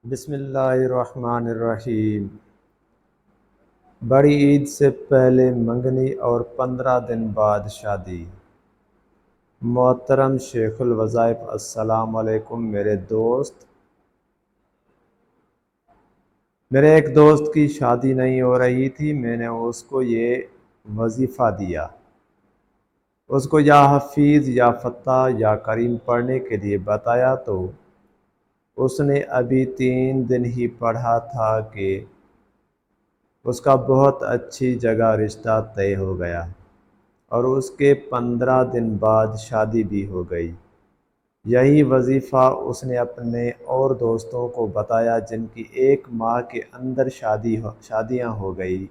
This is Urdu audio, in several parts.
بسم اللہ الرحمن الرحیم۔ بڑی عید سے پہلے منگنی اور 15 دن بعد شادی۔ محترم شیخ الوظائف، السلام علیکم میرے دوست۔ میرے ایک دوست کی شادی نہیں ہو رہی تھی، میں نے اس کو یہ وظیفہ دیا، اس کو یا حفیظ یا فتح یا کریم پڑھنے کے لیے بتایا، تو اس نے ابھی 3 دن ہی پڑھا تھا کہ اس کا بہت اچھی جگہ رشتہ طے ہو گیا اور اس کے 15 دن بعد شادی بھی ہو گئی۔ یہی وظیفہ اس نے اپنے اور دوستوں کو بتایا جن کی 1 ماہ کے اندر شادیاں ہو گئی۔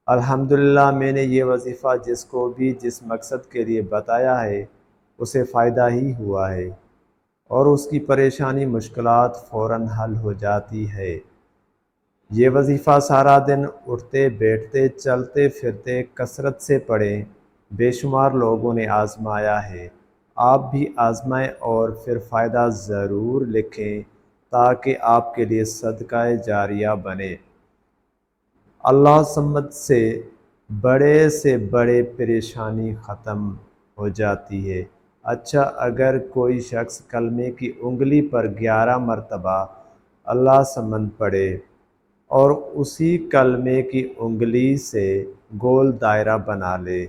الحمدللہ میں نے یہ وظیفہ جس کو بھی جس مقصد کے لیے بتایا ہے اسے فائدہ ہی ہوا ہے اور اس کی پریشانی مشکلات فوراً حل ہو جاتی ہے۔ یہ وظیفہ سارا دن اٹھتے بیٹھتے چلتے پھرتے کثرت سے پڑھیں، بے شمار لوگوں نے آزمایا ہے، آپ بھی آزمائیں اور پھر فائدہ ضرور لکھیں تاکہ آپ کے لیے صدقہ جاریہ بنے۔ اللہ سمت سے بڑے پریشانی ختم ہو جاتی ہے۔ اچھا، اگر کوئی شخص کلمے کی انگلی پر 11 مرتبہ اللہ سمد پڑھے اور اسی کلمے کی انگلی سے گول دائرہ بنا لے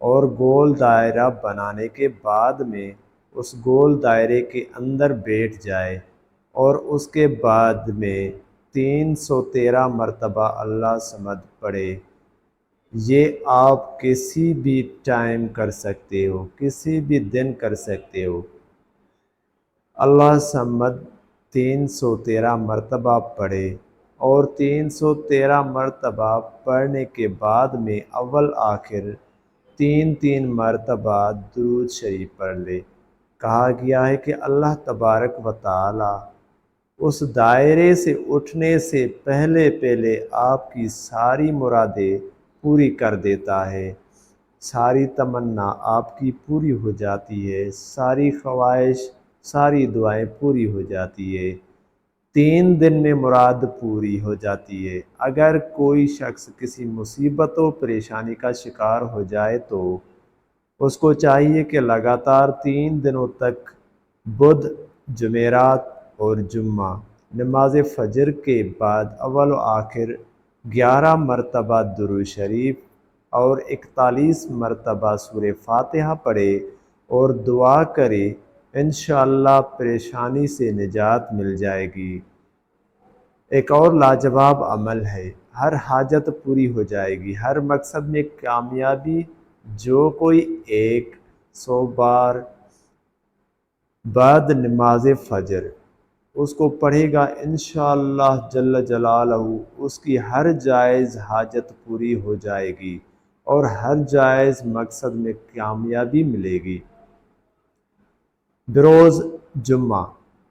اور گول دائرہ بنانے کے بعد میں اس گول دائرے کے اندر بیٹھ جائے اور اس کے بعد میں 313 مرتبہ اللہ سمد پڑھے، یہ آپ کسی بھی ٹائم کر سکتے ہو، کسی بھی دن کر سکتے ہو۔ اللہ سمد 313 مرتبہ پڑھے اور 313 مرتبہ پڑھنے کے بعد میں اول آخر 3 مرتبہ درود شریف پڑھ لے۔ کہا گیا ہے کہ اللہ تبارک و تعالی اس دائرے سے اٹھنے سے پہلے آپ کی ساری مرادیں پوری کر دیتا ہے، ساری تمنا آپ کی پوری ہو جاتی ہے، ساری خواہش ساری دعائیں پوری ہو جاتی ہے، 3 دن میں مراد پوری ہو جاتی ہے۔ اگر کوئی شخص کسی مصیبت و پریشانی کا شکار ہو جائے تو اس کو چاہیے کہ لگاتار 3 دنوں تک بدھ، جمعرات اور جمعہ نماز فجر کے بعد اول و آخر 11 مرتبہ درود شریف اور 41 مرتبہ سورہ فاتحہ پڑھے اور دعا کرے، انشاءاللہ پریشانی سے نجات مل جائے گی۔ ایک اور لاجواب عمل ہے، ہر حاجت پوری ہو جائے گی، ہر مقصد میں کامیابی۔ جو کوئی 100 بار بعد نماز فجر اس کو پڑھے گا، انشاءاللہ جل جلالہ اس کی ہر جائز حاجت پوری ہو جائے گی اور ہر جائز مقصد میں کامیابی ملے گی۔ بروز جمعہ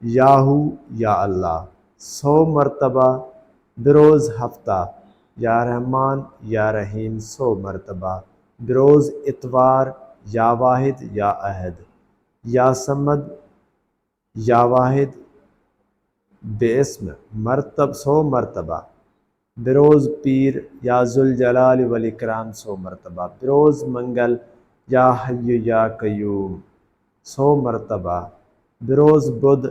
یاہو یا اللہ 100 مرتبہ، بروز ہفتہ یا رحمان یا رحیم 100 مرتبہ، بروز اتوار یا واحد یا احد یا صمد یا واحد باسم 100 مرتبہ، بروز پیر یا ذوالجلال والاکرام 100 مرتبہ، بروز منگل یا حی یا قیوم 100 مرتبہ، بروز بدھ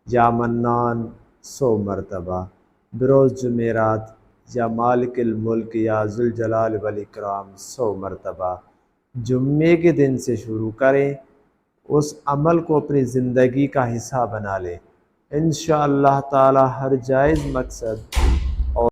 یا منان 100 مرتبہ، بروز جمعرات یا مالک الملک یا ذوالجلال والاکرام 100 مرتبہ۔ جمعے کے دن سے شروع کریں، اس عمل کو اپنی زندگی کا حصہ بنا لیں، انشاءاللہ تعالی ہر جائز مقصد